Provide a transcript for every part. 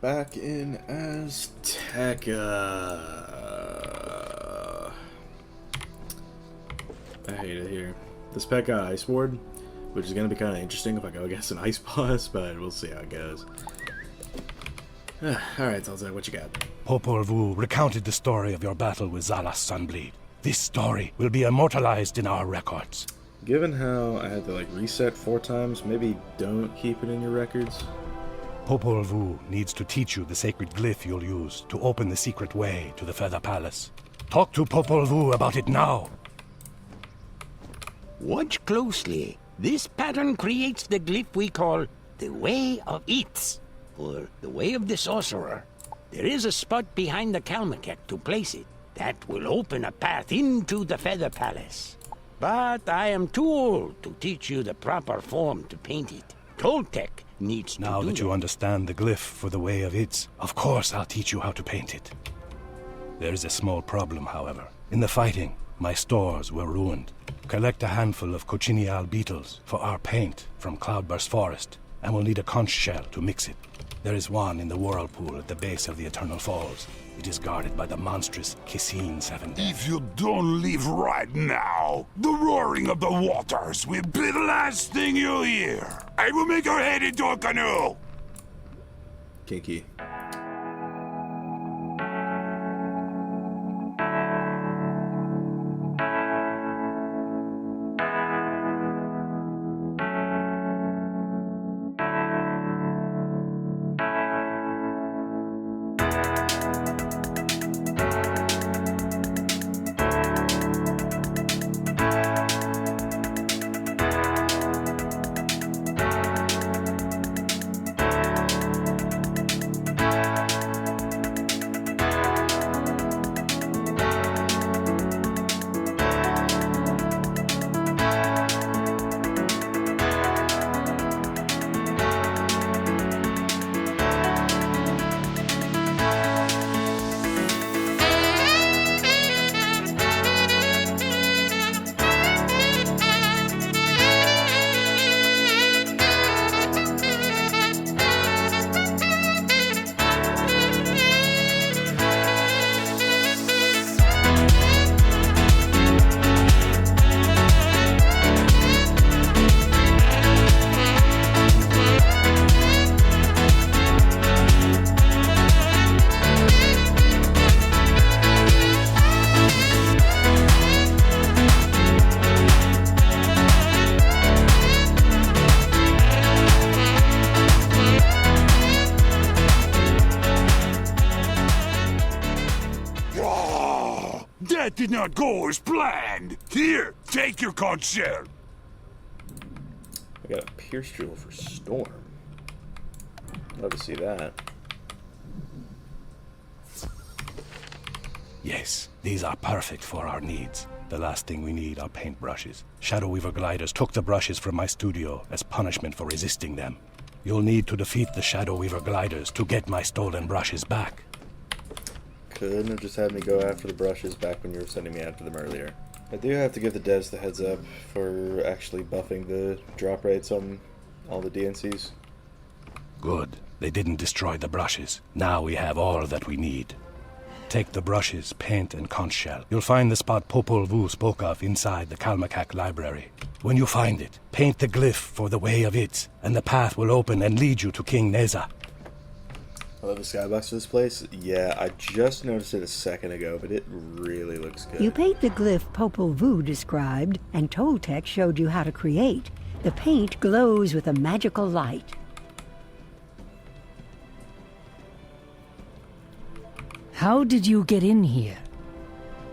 back in Azteca. I hate it here. This pet got Ice Ward, which is going to be kind of interesting if I go against an Ice Boss, but we'll see how it goes. Alright, Zenzen, what you got? Popol Vuh recounted the story of your battle with Zala's Sunbleed. This story will be immortalized in our records. Given how I had to like reset 4 times, maybe don't keep it in your records. Popol Vuh needs to teach you the sacred glyph you'll use to open the secret way to the Feather Palace. Talk to Popol Vuh about it now. Watch closely. This pattern creates the glyph we call the Way of Eats, or the Way of the Sorcerer. There is a spot behind the Kalmakek to place it. That will open a path into the Feather Palace. But I am too old to teach you the proper form to paint it. Toltec needs to Now do that you understand the glyph for the Way of Its, of course I'll teach you how to paint it. There is a small problem, however. In the fighting, my stores were ruined. Collect a handful of cochineal beetles for our paint from Cloudburst Forest, and we'll need a conch shell to mix it. There is one in the whirlpool at the base of the Eternal Falls. It is guarded by the monstrous Kissine Seven Deaths. If you don't leave right now, the roaring of the waters will be the last thing you'll hear. I will make your head into a canoe. Kinky. That did not go as planned. Here, take your conch shell. I got a Pierce Jewel for Storm. Love to see that. Yes, these are perfect for our needs. The last thing we need are paintbrushes. Shadow Weaver gliders took the brushes from my studio as punishment for resisting them. You'll need to defeat the Shadow Weaver gliders to get my stolen brushes back. Couldn't have just had me go after the brushes back when you were sending me after them earlier. I do have to give the devs the heads up for actually buffing the drop rates on all the DNCs. Good. They didn't destroy the brushes. Now we have all that we need. Take the brushes, paint, and conch shell. You'll find the spot Popol Vuh spoke of inside the Kalmakak library. When you find it, paint the glyph for the Way of It, and the path will open and lead you to King Neza. I love the skybox for this place. Yeah, I just noticed it a second ago, but it really looks good. You paint the glyph Popol Vuh described, and Toltec showed you how to create. The paint glows with a magical light. How did you get in here?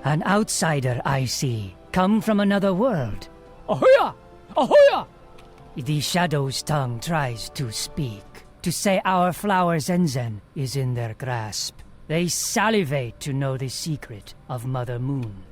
An outsider, I see. Come from another world. Ahoya! Ahoya! The Shadow's tongue tries to speak, to say our flower Zenzen is in their grasp. They salivate to know the secret of Mother Moon.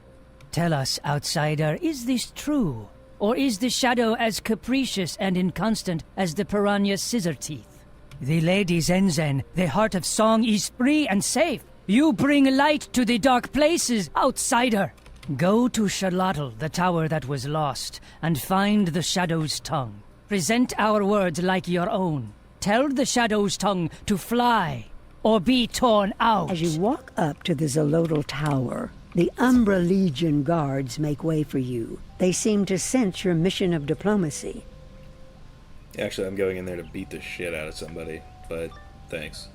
Tell us, outsider, is this true? Or is the Shadow as capricious and inconstant as the piranha's scissor teeth? The Lady Zenzen, the heart of song, is free and safe. You bring light to the dark places, outsider. Go to Charlatl, the tower that was lost, and find the Shadow's tongue. Present our words like your own. Tell the Shadow's tongue to fly. or be torn out. As you walk up to the Zolotl Tower, the Umbra Legion guards make way for you. They seem to sense your mission of diplomacy. Actually, I'm going in there to beat the shit out of somebody, but thanks.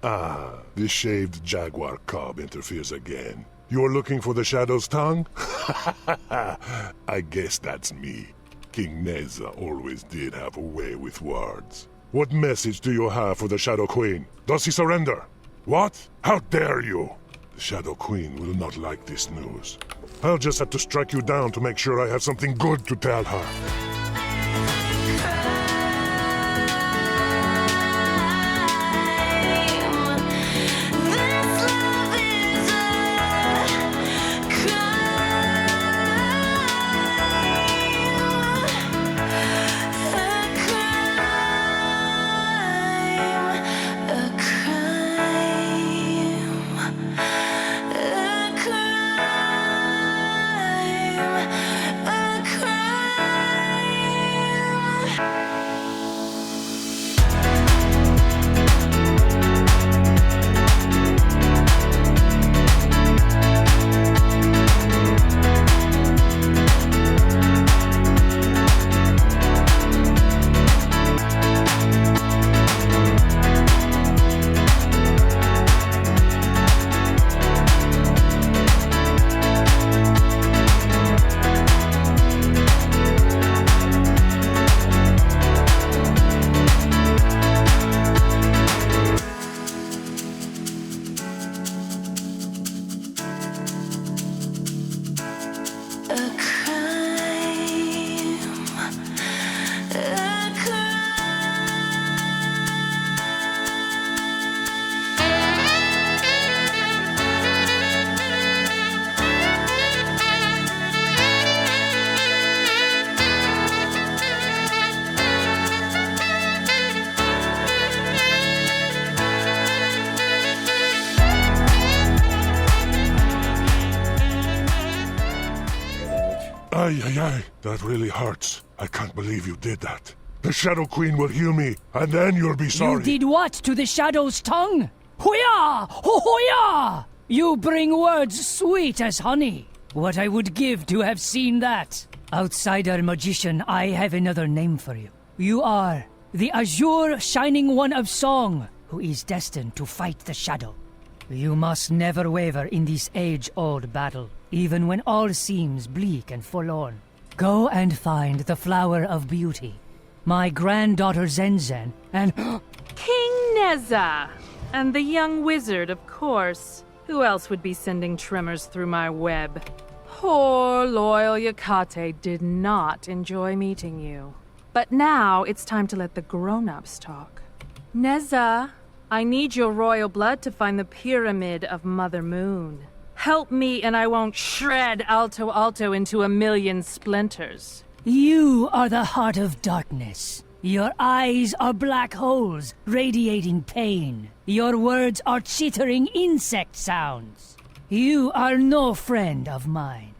Ah, the shaved jaguar cub interferes again. You're looking for the Shadow's tongue? I guess that's me. King Neza always did have a way with words. What message do you have for the Shadow Queen? Does he surrender? What? How dare you? The Shadow Queen will not like this news. I'll just have to strike you down to make sure I have something good to tell her. Ay, that really hurts. I can't believe you did that. The Shadow Queen will heal me, and then you'll be sorry. You did what to the Shadow's tongue? Hoya! Ho-hoya! You bring words sweet as honey. What I would give to have seen that. Outsider magician, I have another name for you. You are the azure shining one of song, who is destined to fight the Shadow. You must never waver in this age-old battle, even when all seems bleak and forlorn. Go and find the Flower of Beauty, my granddaughter Zenzen, and King Neza! And the young wizard, of course. Who else would be sending tremors through my web? Poor loyal Yakate did not enjoy meeting you. But now it's time to let the grown-ups talk. Neza, I need your royal blood to find the pyramid of Mother Moon. Help me and I won't shred Alto Alto into a million splinters. you are the heart of darkness. Your eyes are black holes radiating pain. Your words are chittering insect sounds. You are no friend of mine.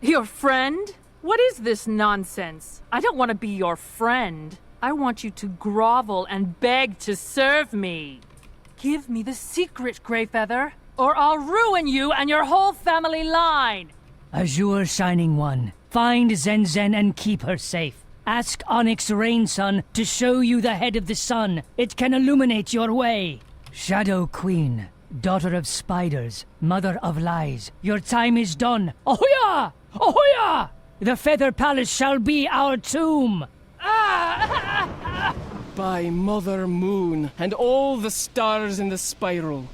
Your friend? What is this nonsense? I don't want to be your friend. I want you to grovel and beg to serve me. Give me the secret, Greyfeather, or I'll ruin you and your whole family line. Azure Shining One, find Zenzen and keep her safe. Ask Onyx Rainsun to show you the head of the sun. It can illuminate your way. Shadow Queen, daughter of spiders, mother of lies, your time is done. Ahoya! Ahoya! The Feather Palace shall be our tomb. By Mother Moon and all the stars in the spiral.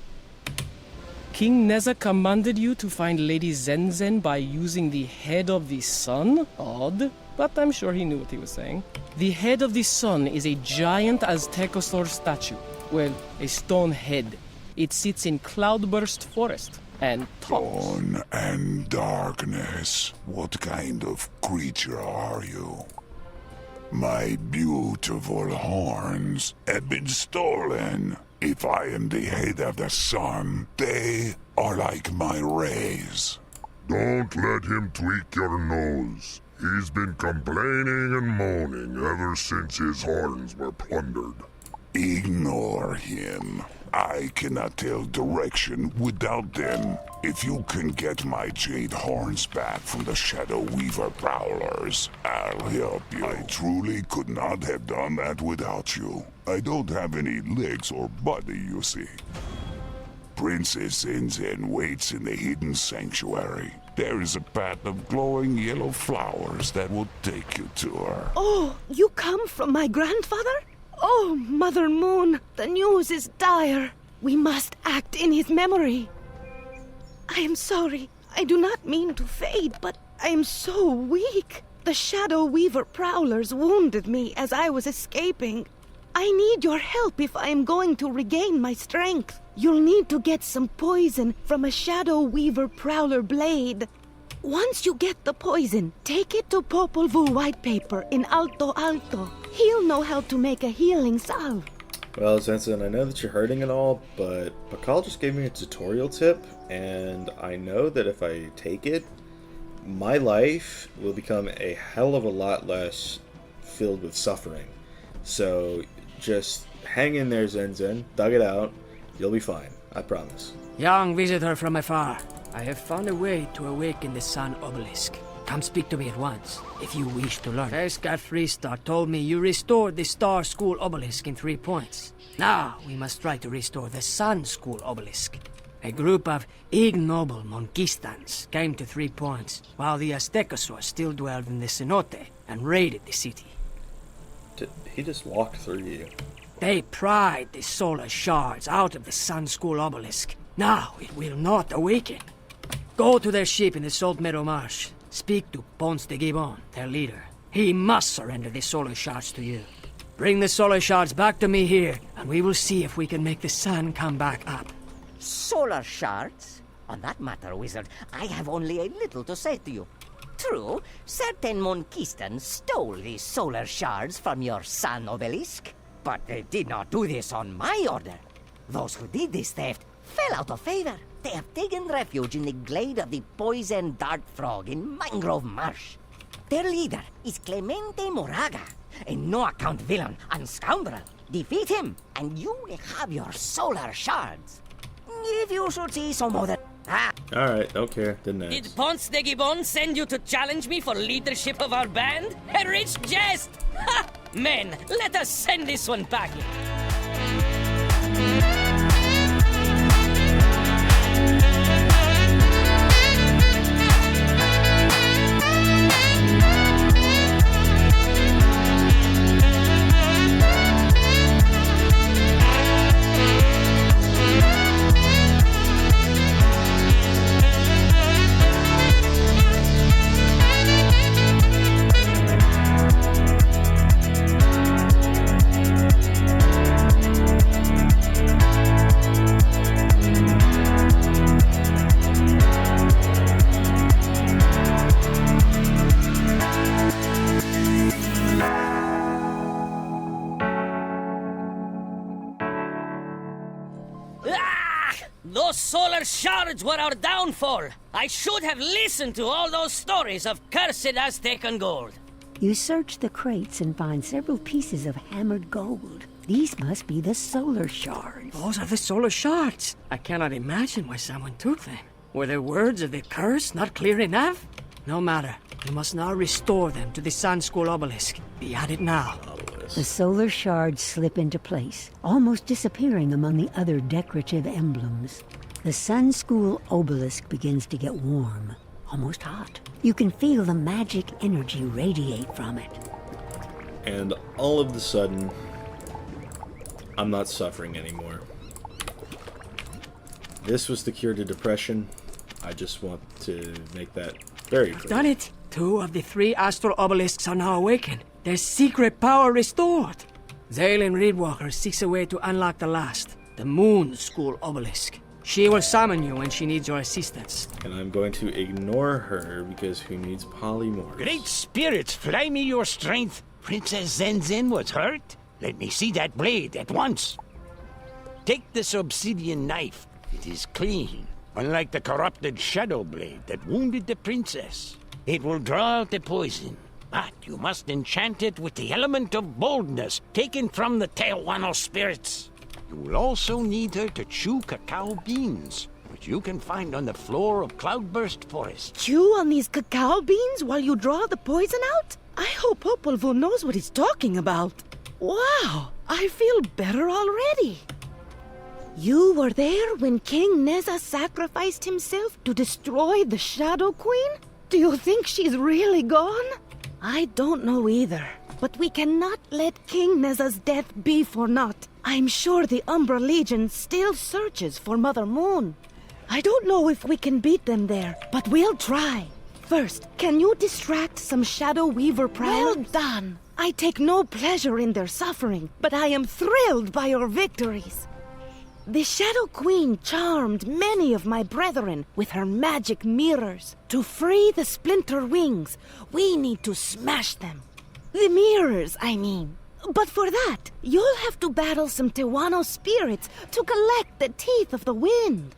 King Neza commanded you to find Lady Zenzen by using the head of the sun? Odd, but I'm sure he knew what he was saying. The head of the sun is a giant Aztecosaur statue. Well, a stone head. It sits in Cloudburst Forest and talks. Dawn and darkness. What kind of creature are you? My beautiful horns have been stolen. If I am the head of the sun, they are like my rays. Don't let him tweak your nose. He's been complaining and moaning ever since his horns were plundered. Ignore him. I cannot tell direction without them. If you can get my jade horns back from the Shadow Weaver prowlers, I'll help you. I truly could not have done that without you. I don't have any legs or body, you see. Princess Zenzen waits in the hidden sanctuary. There is a path of glowing yellow flowers that will take you to her. Oh, you come from my grandfather? Oh, Mother Moon, the news is dire. We must act in his memory. I am sorry. I do not mean to fade, but I am so weak. The Shadow Weaver prowlers wounded me as I was escaping. I need your help if I am going to regain my strength. You'll need to get some poison from a Shadow Weaver prowler blade. Once you get the poison, take it to Popol Vuh White Paper in Alto Alto. He'll know how to make a healing salve. Well, Zenzen, I know that you're hurting and all, but Pakal just gave me a tutorial tip, and I know that if I take it, my life will become a hell of a lot less filled with suffering. So just hang in there, Zenzen. Dug it out. You'll be fine. I promise. Young visitor from afar, I have found a way to awaken the Sun Obelisk. Come speak to me at once, if you wish to learn. Escat Freestar told me you restored the Star School Obelisk in 3 points. Now we must try to restore the Sun School Obelisk. A group of ignoble Monquistans came to 3 points, while the Azteca still dwelled in the cenote and raided the city. He just walked through you. They pried the solar shards out of the Sun School Obelisk. Now it will not awaken. Go to their ship in the Salt Meadow Marsh. Speak to Ponce de Gibon, their leader. He must surrender the solar shards to you. Bring the solar shards back to me here, and we will see if we can make the sun come back up. Solar shards? On that matter, wizard, I have only a little to say to you. True, certain Monquistans stole these solar shards from your sun obelisk, but they did not do this on my order. Those who did this theft fell out of favor. They have taken refuge in the glade of the poison dart frog in Mangrove Marsh. Their leader is Clemente Moraga, a no-account villain and scoundrel. Defeat him, and you will have your solar shards. If you should see some other... Alright, okay, didn't ask. Did Ponce de Gibon send you to challenge me for leadership of our band? A rich jest! Ha! Men, let us send this one packing. Those solar shards were our downfall. I should have listened to all those stories of cursed Aztecan gold. You search the crates and find several pieces of hammered gold. These must be the solar shards. Those are the solar shards. I cannot imagine why someone took them. Were the words of the curse not clear enough? No matter. We must now restore them to the Sun School Obelisk. Be at it now. The solar shards slip into place, almost disappearing among the other decorative emblems. The Sun School Obelisk begins to get warm, almost hot. You can feel the magic energy radiate from it. And all of a sudden, I'm not suffering anymore. This was the cure to depression. I just want to make that very clear. Done it! 2 of the 3 astral obelisks are now awakened. Their secret power restored. Zaylin Reedwalker seeks a way to unlock the last, the Moon School Obelisk. She will summon you when she needs your assistance. And I'm going to ignore her because who needs polymorphs? Great spirits, fly me your strength. Princess Zenzen was hurt? Let me see that blade at once. Take this obsidian knife. It is clean, unlike the corrupted shadow blade that wounded the princess. It will draw out the poison, but you must enchant it with the element of boldness taken from the Tehuano spirits. You will also need her to chew cacao beans, which you can find on the floor of Cloudburst Forest. Chew on these cacao beans while you draw the poison out? I hope Popolvo knows what he's talking about. Wow, I feel better already. You were there when King Neza sacrificed himself to destroy the Shadow Queen? Do you think she's really gone? I don't know either, but we cannot let King Neza's death be for naught. I'm sure the Umbra Legion still searches for Mother Moon. I don't know if we can beat them there, but we'll try. First, can you distract some Shadow Weaver prowlers? Well done! I take no pleasure in their suffering, but I am thrilled by your victories. The Shadow Queen charmed many of my brethren with her magic mirrors. To free the splinter wings, we need to smash them. The mirrors, I mean. But for that, you'll have to battle some Tehuano spirits to collect the teeth of the wind.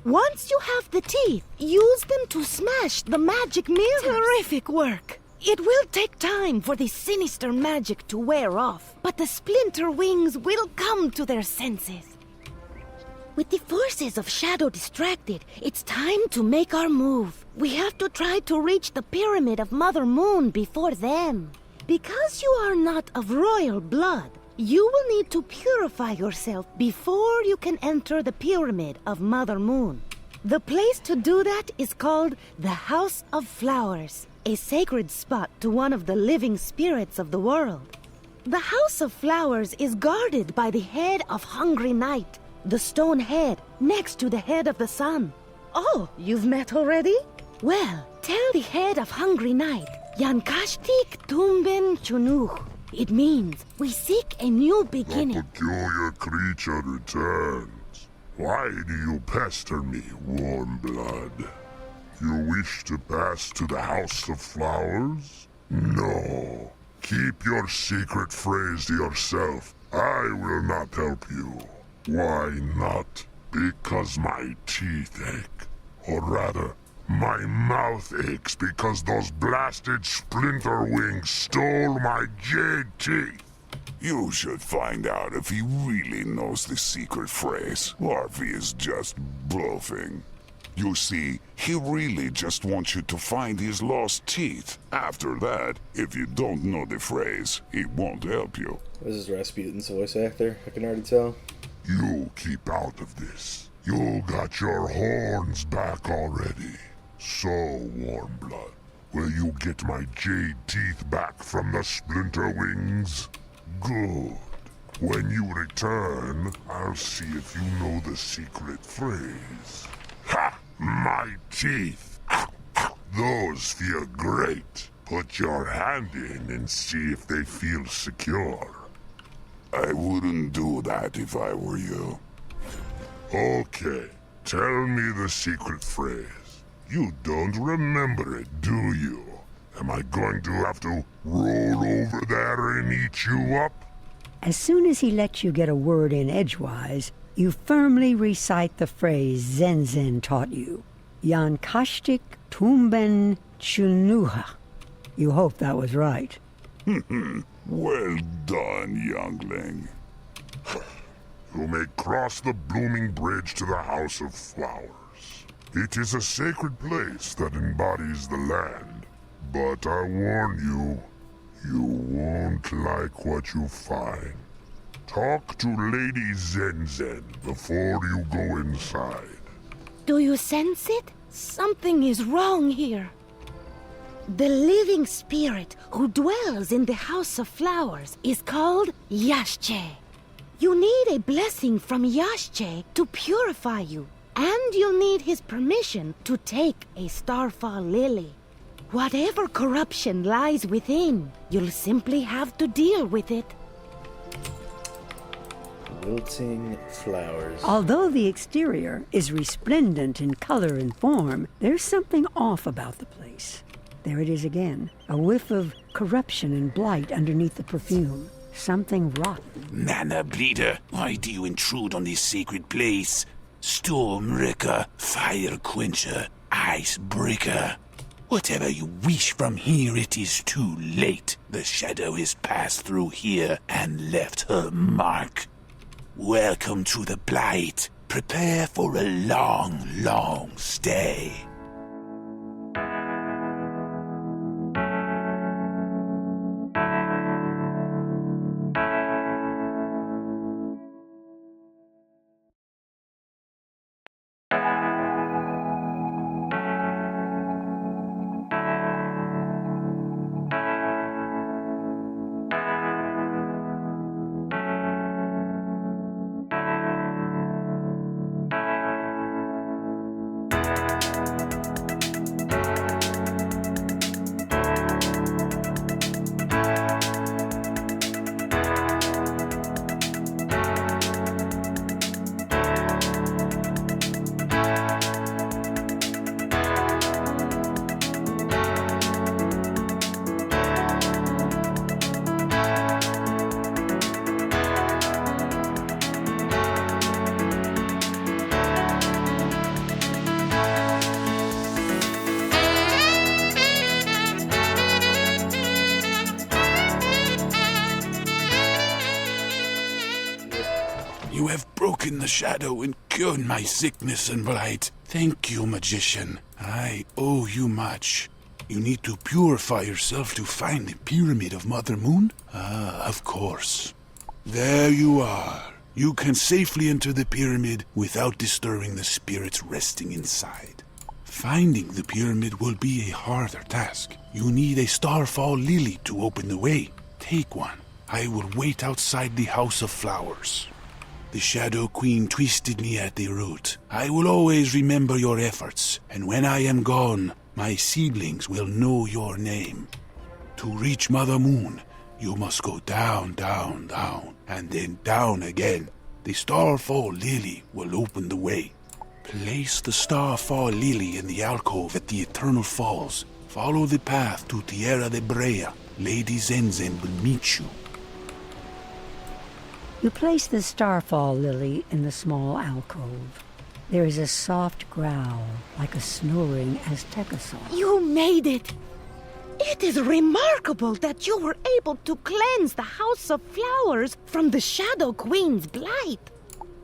Once you have the teeth, use them to smash the magic mirrors. Terrific work! It will take time for the sinister magic to wear off, but the splinter wings will come to their senses. With the forces of Shadow distracted, it's time to make our move. We have to try to reach the Pyramid of Mother Moon before them. Because you are not of royal blood, you will need to purify yourself before you can enter the Pyramid of Mother Moon. The place to do that is called the House of Flowers, a sacred spot to one of the living spirits of the world. The House of Flowers is guarded by the head of Hungry Night, the stone head next to the head of the sun. Oh, you've met already? Well, tell the head of Hungry Night, Yankashtik Tumben Chunuch. It means we seek a new beginning. A peculiar creature returns. Why do you pester me, warm blood? You wish to pass to the House of Flowers? No. Keep your secret phrase to yourself. I will not help you. Why not? Because my teeth ache. Or rather, my mouth aches because those blasted splinter wings stole my jade teeth. You should find out if he really knows the secret phrase, or if he is just bluffing. You see, he really just wants you to find his lost teeth. After that, if you don't know the phrase, he won't help you. This is Rasputin's voice actor, I can already tell. You keep out of this. You got your horns back already. So, warm blood, will you get my jade teeth back from the splinter wings? Good. When you return, I'll see if you know the secret phrase. Ha! My teeth! Those feel great. Put your hand in and see if they feel secure. I wouldn't do that if I were you. Okay, tell me the secret phrase. You don't remember it, do you? Am I going to have to roll over there and eat you up? As soon as he lets you get a word in edgewise, you firmly recite the phrase Zenzen taught you. Yankashtik Tumben Chunuha. You hope that was right. Well done, youngling. You may cross the blooming bridge to the House of Flowers. It is a sacred place that embodies the land. But I warn you, you won't like what you find. Talk to Lady Zenzen before you go inside. Do you sense it? Something is wrong here. The living spirit who dwells in the House of Flowers is called Yashche. You need a blessing from Yashche to purify you, and you'll need his permission to take a starfall lily. Whatever corruption lies within, you'll simply have to deal with it. Wilting flowers. Although the exterior is resplendent in color and form, there's something off about the place. There it is again, a whiff of corruption and blight underneath the perfume. Something rotten. Nana Breeder, why do you intrude on this sacred place? Storm Wrecker, Fire Quencher, Ice Breaker. Whatever you wish from here, it is too late. The shadow has passed through here and left her mark. Welcome to the Blight. Prepare for a long, long stay. You have broken the shadow and cured my sickness and blight. Thank you, magician. I owe you much. You need to purify yourself to find the Pyramid of Mother Moon? Ah, of course. There you are. You can safely enter the pyramid without disturbing the spirits resting inside. Finding the pyramid will be a harder task. You need a starfall lily to open the way. Take one. I will wait outside the House of Flowers. The Shadow Queen twisted me at the root. I will always remember your efforts, and when I am gone, my siblings will know your name. To reach Mother Moon, you must go down, down, down, and then down again. The Starfall Lily will open the way. Place the Starfall Lily in the alcove at the Eternal Falls. Follow the path to Tierra de Brea. Lady Zenzen will meet you. You place the starfall lily in the small alcove. There is a soft growl, like a snoring Azteca song. You made it! It is remarkable that you were able to cleanse the House of Flowers from the Shadow Queen's blight.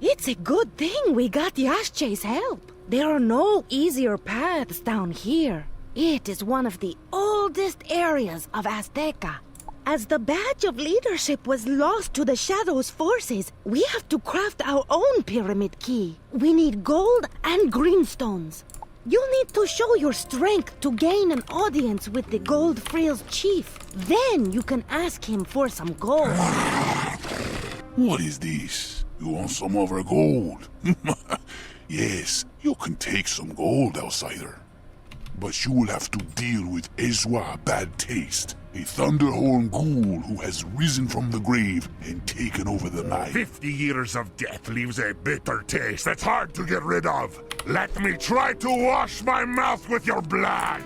It's a good thing we got Yashche's help. There are no easier paths down here. It is one of the oldest areas of Azteca. As the badge of leadership was lost to the Shadow's forces, we have to craft our own pyramid key. We need gold and greenstones. You'll need to show your strength to gain an audience with the Gold Frills chief. Then you can ask him for some gold. What is this? You want some of our gold? Yes, you can take some gold, outsider. But you will have to deal with Ezwa Bad Taste, a Thunderhorn ghoul who has risen from the grave and taken over the mine. 50 years of death leaves a bitter taste that's hard to get rid of. Let me try to wash my mouth with your blood.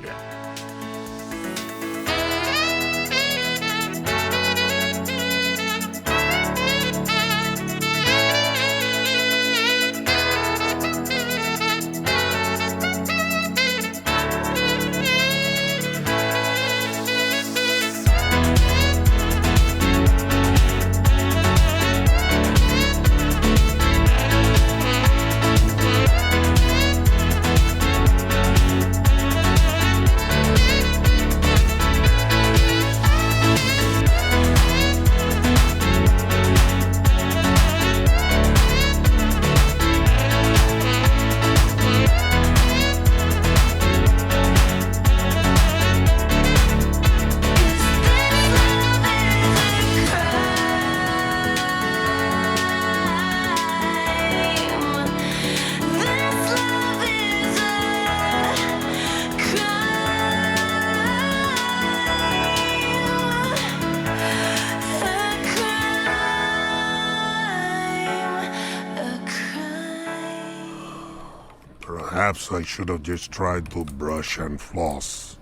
Perhaps I should have just tried to brush and floss.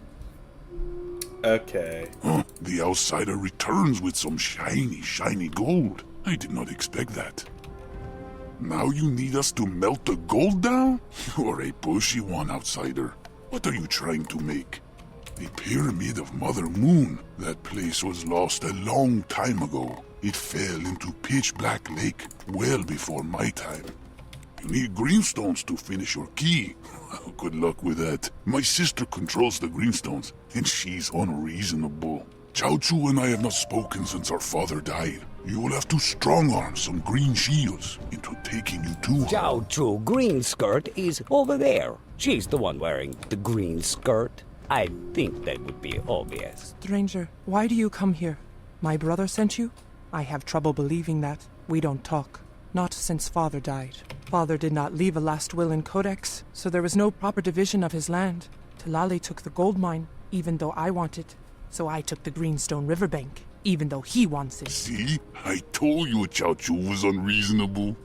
Okay. The outsider returns with some shiny, shiny gold. I did not expect that. Now you need us to melt the gold down? You are a pushy one, outsider. What are you trying to make? The Pyramid of Mother Moon. That place was lost a long time ago. It fell into pitch black lake well before my time. You need greenstones to finish your key. Good luck with that. My sister controls the greenstones, and she's unreasonable. Chao Chu and I have not spoken since our father died. You will have to strong-arm some green shields into taking you to her. Chao Chu green skirt is over there. She's the one wearing the green skirt. I think that would be obvious. Stranger, why do you come here? My brother sent you? I have trouble believing that. We don't talk. Not since father died. Father did not leave a last will and codex, so there was no proper division of his land. Talali took the gold mine, even though I want it. So I took the greenstone riverbank, even though he wants it. See? I told you Chao Chu was unreasonable.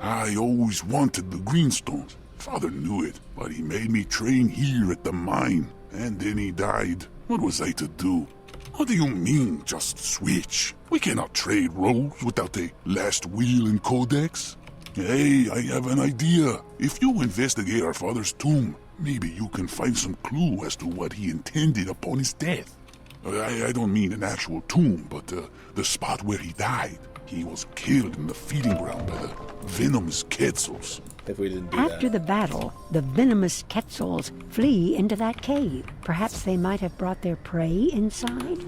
I always wanted the greenstones. Father knew it, but he made me train here at the mine. And then he died. What was I to do? What do you mean, just switch? We cannot trade roles without a last will and codex. Hey, I have an idea. If you investigate our father's tomb, maybe you can find some clue as to what he intended upon his death. I don't mean an actual tomb, but the spot where he died. He was killed in the feeding ground by the venomous Quetzals. If we didn't do After the battle, the venomous Quetzals flee into that cave. Perhaps they might have brought their prey inside?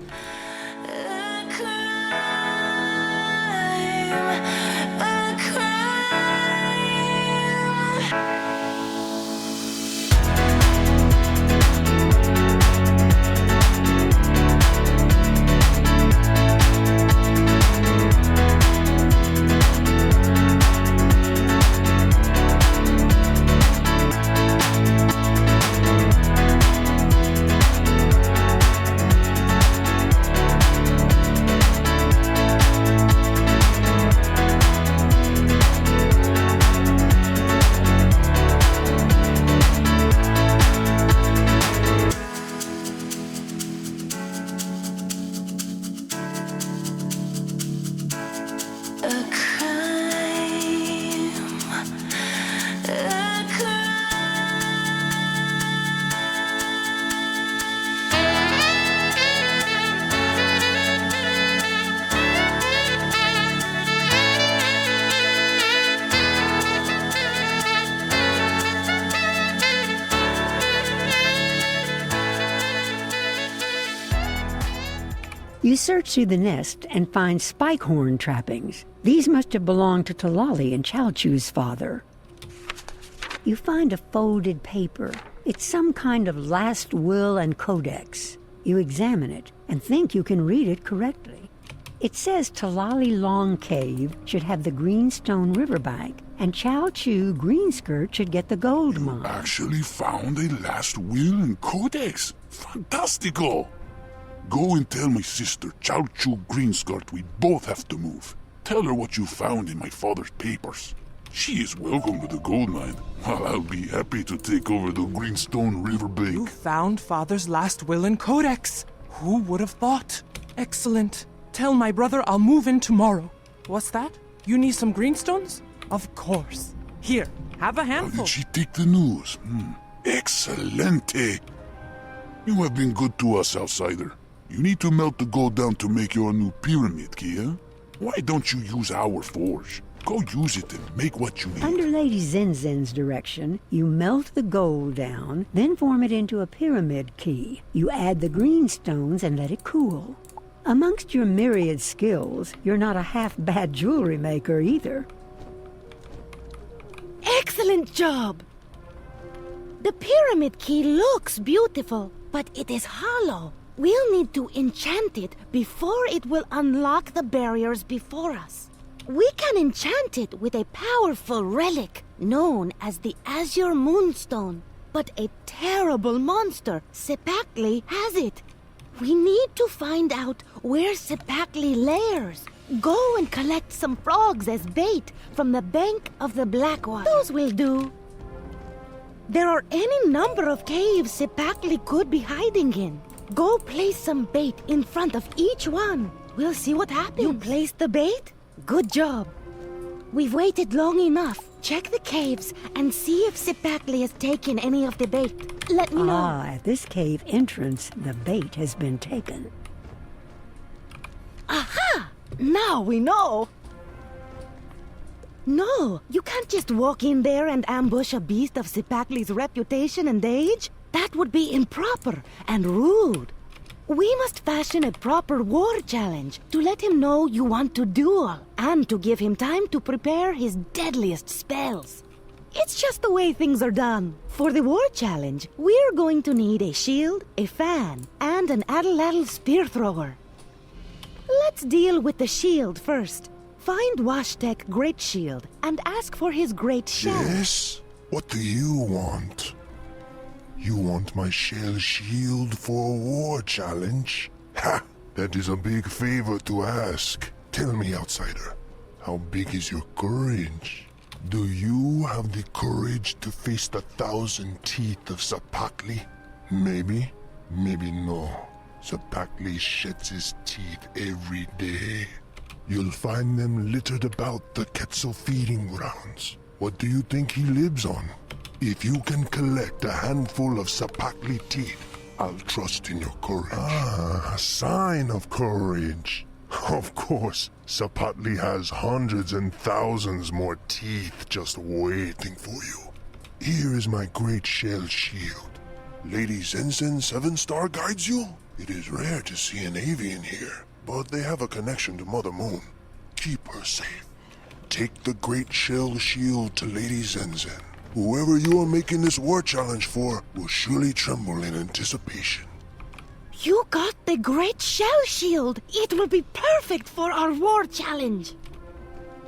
You search through the nest and find spike horn trappings. These must have belonged to Talali and Chao Chu's father. You find a folded paper. It's some kind of last will and codex. You examine it and think you can read it correctly. It says Talali Long Cave should have the greenstone riverbank, and Chao Chu Greenskirt should get the gold mine. Actually found a last will and codex. Fantastico! Go and tell my sister, Chao Chu Greenskirt, we both have to move. Tell her what you found in my father's papers. She is welcome to the gold mine, while I'll be happy to take over the greenstone riverbank. You found father's last will and codex. Who would have thought? Excellent. Tell my brother I'll move in tomorrow. What's that? You need some greenstones? Of course. Here, have a handful. How did she take the news? Excelente. You have been good to us, outsider. You need to melt the gold down to make your new pyramid, Kia. Why don't you use our forge? Go use it and make what you need. Under Lady Zenzen's direction, you melt the gold down, then form it into a pyramid key. You add the greenstones and let it cool. Amongst your myriad skills, you're not a half-bad jewelry maker either. Excellent job! The pyramid key looks beautiful, but it is hollow. We'll need to enchant it before it will unlock the barriers before us. We can enchant it with a powerful relic known as the Azure Moonstone, but a terrible monster, Sepakli, has it. We need to find out where Sepakli lairs. Go and collect some frogs as bait from the bank of the Blackwater. Those will do. There are any number of caves Sepakli could be hiding in. Go place some bait in front of each one. We'll see what happens. You placed the bait? Good job. We've waited long enough. Check the caves and see if Sipakli has taken any of the bait. Let me know. At this cave entrance, the bait has been taken. Aha! Now we know! No, you can't just walk in there and ambush a beast of Sipakli's reputation and age. That would be improper and rude. We must fashion a proper war challenge to let him know you want to duel and to give him time to prepare his deadliest spells. It's just the way things are done. For the war challenge, we're going to need a shield, a fan, and an addle-addle spear thrower. Let's deal with the shield first. Find Washtek Great Shield and ask for his great shell. Yes? What do you want? You want my shell shield for a war challenge? Ha! That is a big favor to ask. Tell me, outsider, how big is your courage? Do you have the courage to face the 1,000 teeth of Sipakli? Maybe, maybe no. Sipakli sheds his teeth every day. You'll find them littered about the Quetzal feeding grounds. What do you think he lives on? If you can collect a handful of Sipakli teeth, I'll trust in your courage. Ah, a sign of courage. Of course, Sipakli has hundreds and thousands more teeth just waiting for you. Here is my great shell shield. Lady Zenzen 7-star guides you? It is rare to see an avian here, but they have a connection to Mother Moon. Keep her safe. Take the great shell shield to Lady Zenzen. Whoever you are making this war challenge for will surely tremble in anticipation. You got the great shell shield. It will be perfect for our war challenge.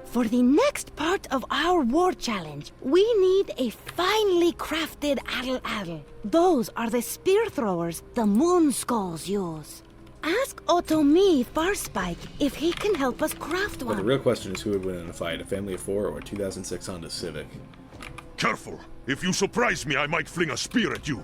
For the next part of our war challenge, we need a finely crafted addle-addle. Those are the spear throwers the Moon Skulls use. Ask Otomi Farspike if he can help us craft one. But the real question is who would win in a fight, a family of 4 or a 2006 Honda Civic? Careful! If you surprise me, I might fling a spear at you.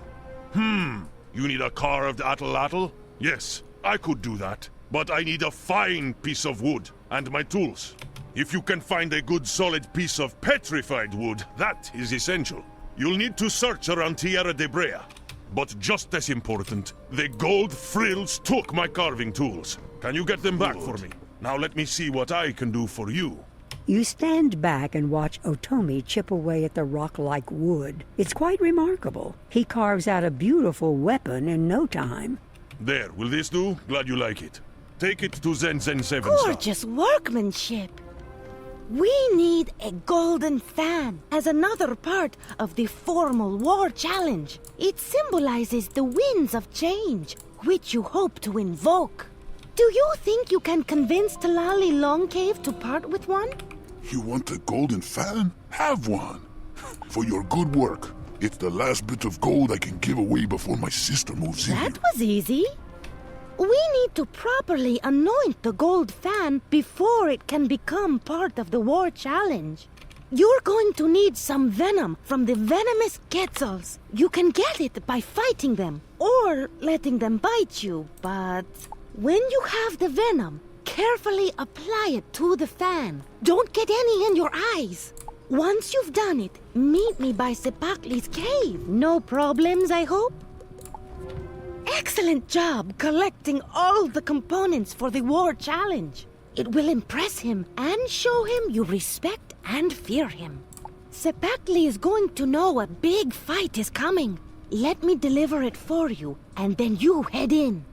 You need a carved atlatl? Yes, I could do that. But I need a fine piece of wood and my tools. If you can find a good solid piece of petrified wood, that is essential. You'll need to search around Tierra de Brea. But just as important, the gold frills took my carving tools. Can you get them back for me? Now let me see what I can do for you. You stand back and watch Otomi chip away at the rock-like wood. It's quite remarkable. He carves out a beautiful weapon in no time. There, will this do? Glad you like it. Take it to Zenzen 7-star. Gorgeous workmanship. We need a golden fan as another part of the formal war challenge. It symbolizes the winds of change, which you hope to invoke. Do you think you can convince Talali Longcave to part with one? You want a golden fan? Have one. For your good work. It's the last bit of gold I can give away before my sister moves in. That was easy. We need to properly anoint the gold fan before it can become part of the war challenge. You're going to need some venom from the venomous Quetzals. You can get it by fighting them or letting them bite you, but when you have the venom, carefully apply it to the fan. Don't get any in your eyes. Once you've done it, meet me by Sipakli's cave. No problems, I hope? Excellent job collecting all the components for the war challenge. It will impress him and show him you respect and fear him. Sipakli is going to know a big fight is coming. Let me deliver it for you, and then you head in.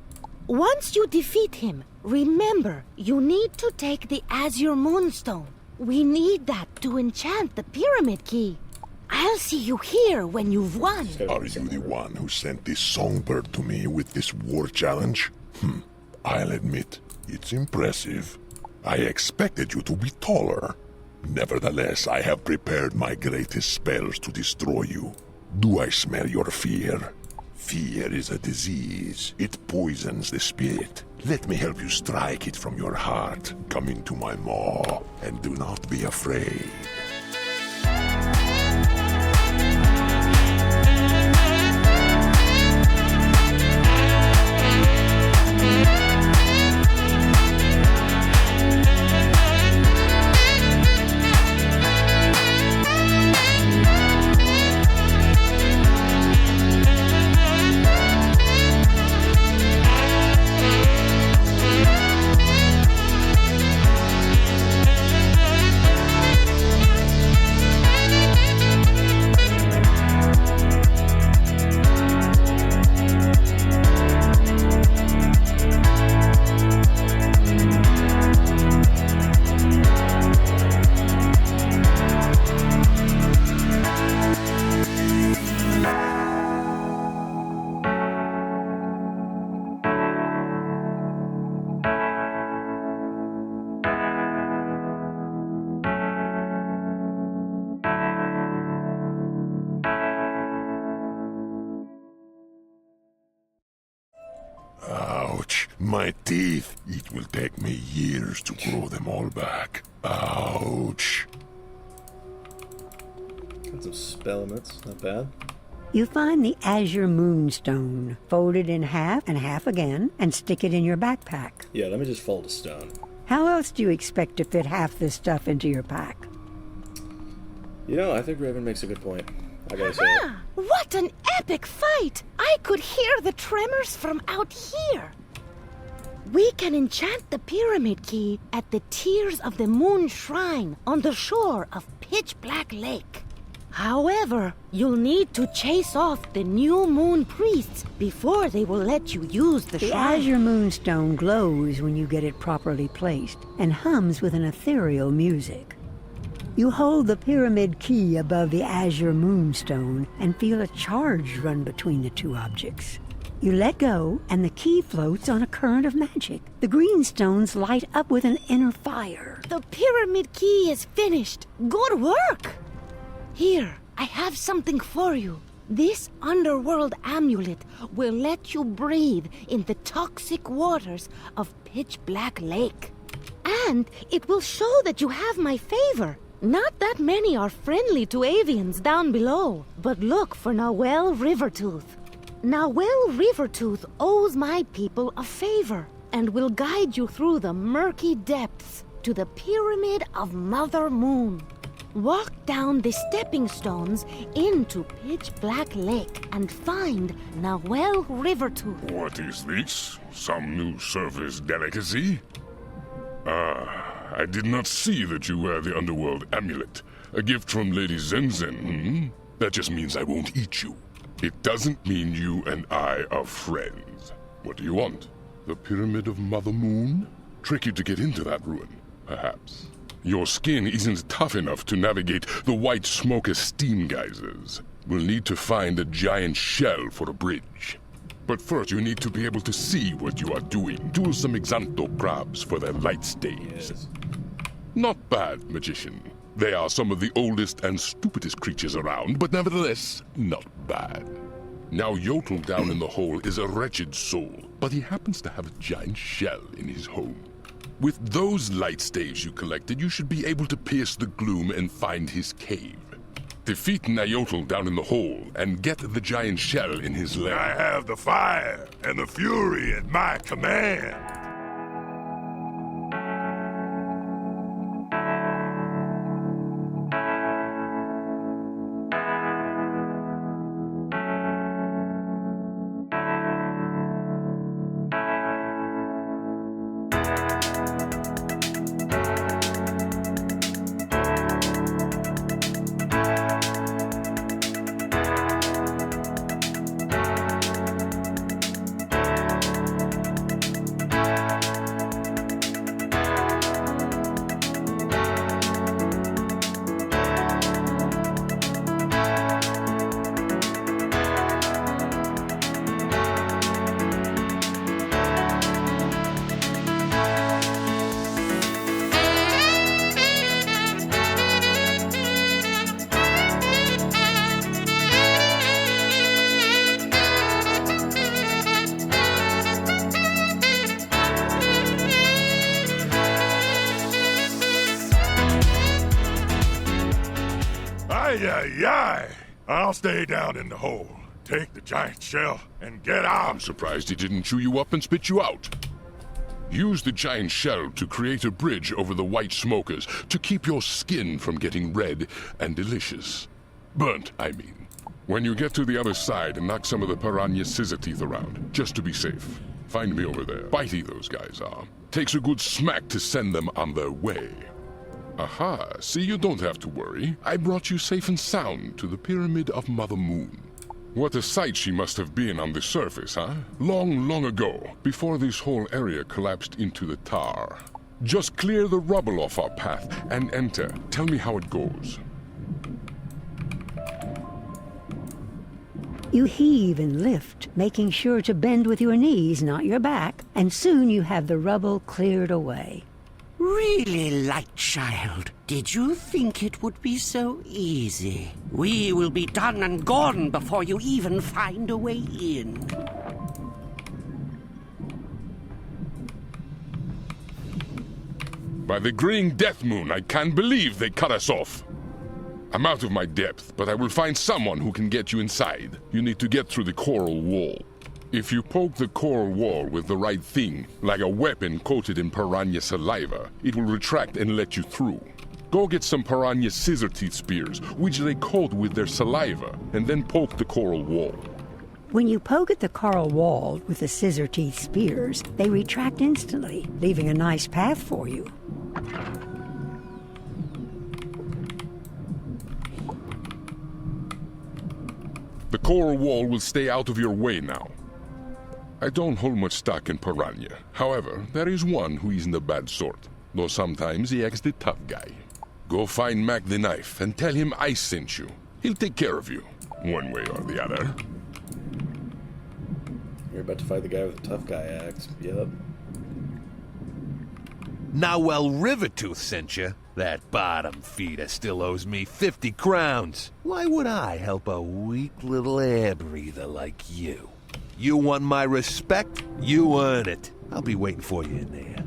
Once you defeat him, remember, you need to take the Azure Moonstone. We need that to enchant the Pyramid Key. I'll see you here when you've won. Are you the one who sent this songbird to me with this war challenge? I'll admit, it's impressive. I expected you to be taller. Nevertheless, I have prepared my greatest spells to destroy you. Do I smell your fear? Fear is a disease. It poisons the spirit. Let me help you strike it from your heart. Come into my maw, and do not be afraid. teeth. It will take me years to grow them all back. Ouch. Got some spell emits, not bad. You find the Azure Moonstone, fold it in half and half again, and stick it in your backpack. Yeah, let me just fold a stone. How else do you expect to fit half this stuff into your pack? You know, I think Raven makes a good point. I gotta say it. What an epic fight! I could hear the tremors from out here. We can enchant the pyramid key at the Tears of the Moon Shrine on the shore of Pitch Black Lake. However, you'll need to chase off the new moon priests before they will let you use the shrine. The Azure Moonstone glows when you get it properly placed and hums with an ethereal music. You hold the pyramid key above the Azure Moonstone and feel a charge run between the two objects. You let go, and the key floats on a current of magic. The green stones light up with an inner fire. The pyramid key is finished. Good work! Here, I have something for you. This underworld amulet will let you breathe in the toxic waters of Pitch Black Lake. And it will show that you have my favor. Not that many are friendly to avians down below, but look for Nawel Rivertooth. Nawel Rivertooth owes my people a favor and will guide you through the murky depths to the Pyramid of Mother Moon. Walk down the stepping stones into Pitch Black Lake and find Nawel Rivertooth. What is this? Some new surface delicacy? I did not see that you wear the underworld amulet. A gift from Lady Zenzen, That just means I won't eat you. It doesn't mean you and I are friends. What do you want? The Pyramid of Mother Moon? Tricky to get into that ruin, perhaps. Your skin isn't tough enough to navigate the white smoke of steam geysers. We'll need to find a giant shell for a bridge. But first you need to be able to see what you are doing. Duel some Exanto crabs for their light staves. Yes. Not bad, magician. They are some of the oldest and stupidest creatures around, but nevertheless, not bad. Now Yotel down in the hole is a wretched soul, but he happens to have a giant shell in his home. With those light staves you collected, you should be able to pierce the gloom and find his cave. Defeat Nayotel down in the hole and get the giant shell in his lair. I have the fire and the fury at my command. I'll stay down in the hole, take the giant shell, and get out. I'm surprised he didn't chew you up and spit you out. Use the giant shell to create a bridge over the white smokers to keep your skin from getting red and delicious. Burnt, I mean. When you get to the other side, knock some of the piranha scissor teeth around, just to be safe. Find me over there. Bitey those guys are. Takes a good smack to send them on their way. Aha, see, you don't have to worry. I brought you safe and sound to the Pyramid of Mother Moon. What a sight she must have been on the surface, huh? Long, long ago, before this whole area collapsed into the tar. Just clear the rubble off our path and enter. Tell me how it goes. You heave and lift, making sure to bend with your knees, not your back, and soon you have the rubble cleared away. Really, light child, did you think it would be so easy? We will be done and gone before you even find a way in. By the green death moon, I can't believe they cut us off. I'm out of my depth, but I will find someone who can get you inside. You need to get through the coral wall. If you poke the coral wall with the right thing, like a weapon coated in piranha saliva, it will retract and let you through. Go get some piranha scissor teeth spears, which they coat with their saliva, and then poke the coral wall. When you poke at the coral wall with the scissor teeth spears, they retract instantly, leaving a nice path for you. The coral wall will stay out of your way now. I don't hold much stock in piranha. However, there is one who isn't a bad sort, though sometimes he acts the tough guy. Go find Mac the Knife and tell him I sent you. He'll take care of you, one way or the other. You're about to fight the guy with the tough guy axe. Yep. Now, well, Rivertooth sent you. That bottom feeder still owes me 50 crowns. Why would I help a weak little air breather like you? You want my respect? You earn it. I'll be waiting for you in there.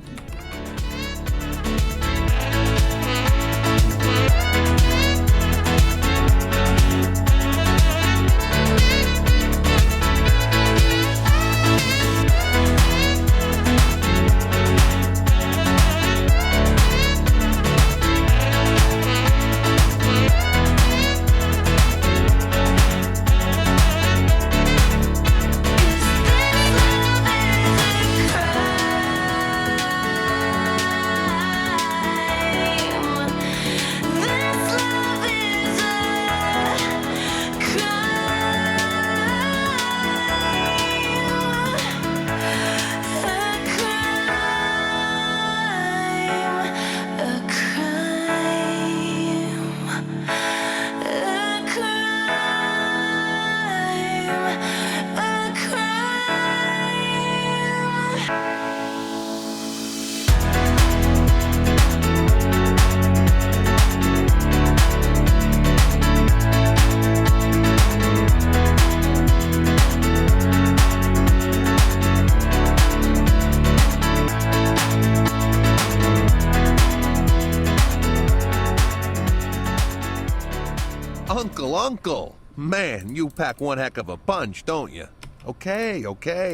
Uncle, man, you pack one heck of a punch, don't you? Okay,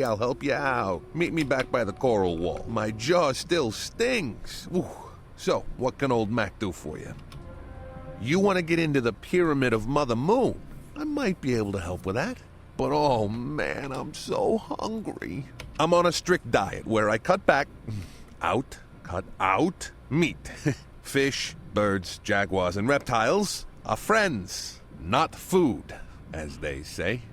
I'll help you out. Meet me back by the coral wall. My jaw still stings. Ooh. So, what can old Mac do for you? You want to get into the Pyramid of Mother Moon? I might be able to help with that. But oh man, I'm so hungry. I'm on a strict diet where I cut out meat. Fish, birds, jaguars, and reptiles are friends. Not food, as they say.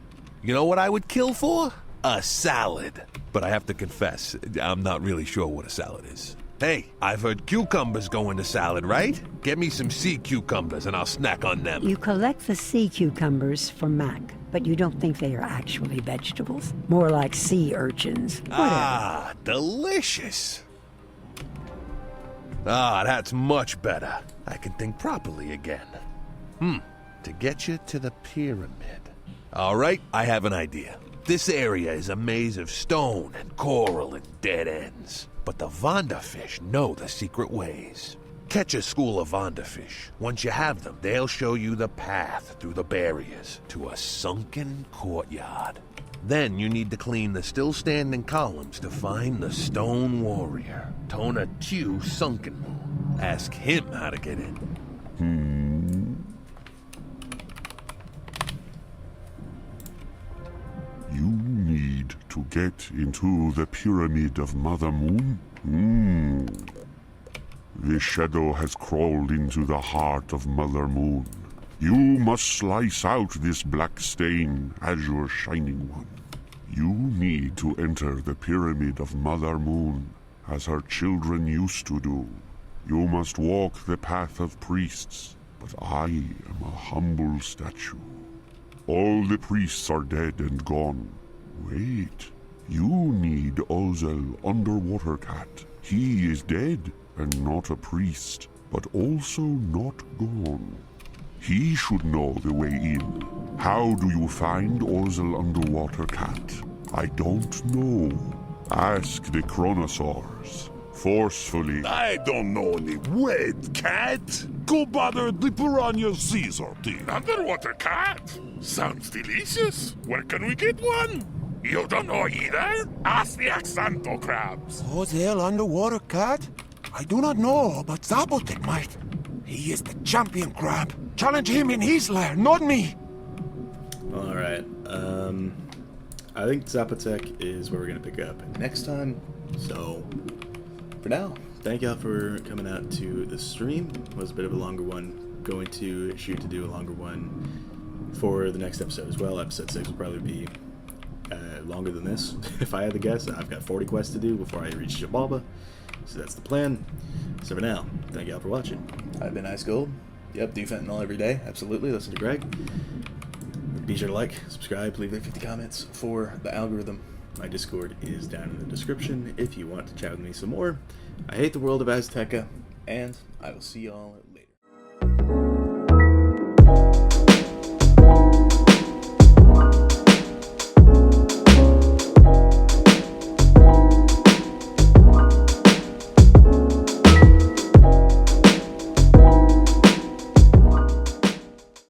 You know what I would kill for? A salad. But I have to confess, I'm not really sure what a salad is. Hey, I've heard cucumbers go into salad, right? Get me some sea cucumbers and I'll snack on them. You collect the sea cucumbers for Mac, but you don't think they are actually vegetables. More like sea urchins. Whatever. Ah, delicious. Ah, that's much better. I can think properly again. To get you to the pyramid. All right, I have an idea. This area is a maze of stone and coral and dead ends. But the Vonderfish know the secret ways. Catch a school of Vonderfish. Once you have them, they'll show you the path through the barriers to a sunken courtyard. Then you need to clean the still-standing columns to find the Stone Warrior, Tona Tew Sunken. Ask him how to get in. You need to get into the Pyramid of Mother Moon? The shadow has crawled into the heart of Mother Moon. You must slice out this black stain as your shining one. You need to enter the Pyramid of Mother Moon, as her children used to do. You must walk the path of priests, but I am a humble statue. All the priests are dead and gone. Wait, you need Ozel Underwater Cat. He is dead and not a priest, but also not gone. He should know the way in. How do you find Ozel Underwater Cat? I don't know. Ask the Chronosaurs. forcefully. I don't know any wet cat. Go bother the Piranha Caesar thing. Underwater cat? Sounds delicious. Where can we get one? You don't know either? Ask the Axanto crabs. Was there underwater cat? I do not know, but Zapotek might. He is the champion crab. Challenge him in his lair, not me. Alright, I think Zapotek is where we're going to pick up next time. So, for now, thank y'all for coming out to the stream. It was a bit of a longer one. Going to shoot to do a longer one for the next episode as well. Episode 6 will probably be longer than this, if I had to guess. I've got 40 quests to do before I reach Jabalba. So that's the plan. So for now, thank y'all for watching. I've been Ice Gold. Yep, do fentanyl every day. Absolutely. Listen to Greg. Be sure to like, subscribe, leave 50 comments for the algorithm. My Discord is down in the description if you want to chat with me some more. I hate the world of Azteca, and I will see y'all